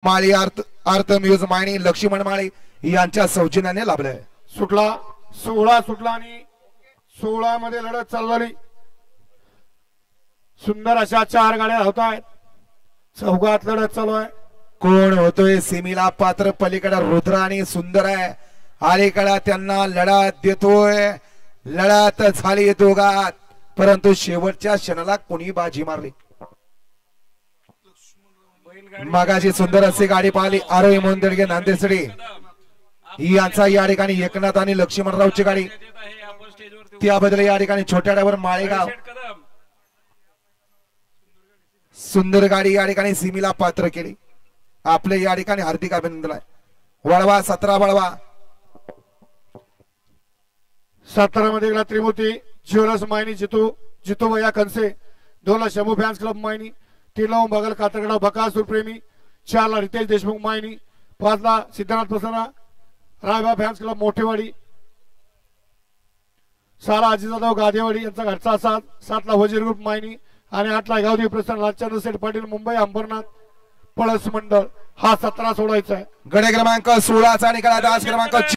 माळी अर्थ म्यूज मायनी लक्ष्मण माळी यांच्या सौजन्याने लाभलंय। सुटला 16 सुटला आणि 16 मध्ये लढत चालू झाली। सुंदर अशा 4 गाड्या होत आहेत। चौघात लढत चालू आहे। कोण होतोय सीमेला पात्र? पलीकडे रुद्र आणि सुंदर आहे, अलीकडे त्यांना लढत देतोय। लढत झाली दोघात, परंतु शेवटच्या क्षणाला कोणी बाजी मारली। मगाची सुंदर अशी गाडी पाहिली आरोही मोंदडगे नांदेडसडी यांचा या ठिकाणी एकनाथ आणि लक्ष्मणरावची गाडी, त्याबद्दल या ठिकाणी छोट्या ड्रायव्हर माळेगाव सुंदर गाडी या ठिकाणी सीमेला पात्र केली। आपले या ठिकाणी हार्दिक अभिनंदन आहे। वळवा 17 वळवा 17 मध्ये गेला त्रिमूर्ती ज्वेलर्स मायनी जितू भैया कंसे, 2 ला शंभू फॅन्स क्लब मायनी, 3 ला बगल कातरगडा बकासूर प्रेमी, 4 ला रितेश देशमुख मायनी, 5 ला सिद्धनाथ प्रसन्ना रायबा फॅन्स क्लब मोठेवाडी, 6 ला अजिजादव गादेवाडी यांचा घरचा साथ, 7 ला वजीर ग्रुप मायनी आणि 8 ला गावदेवी प्रसन्न लालचंद्र सेठ पाटील मुंबई अंबरनाथ पळस मंडळ। हा 17 सोडायचा आहे। गडे क्रमांक 16 चा निकाल दास क्रमांक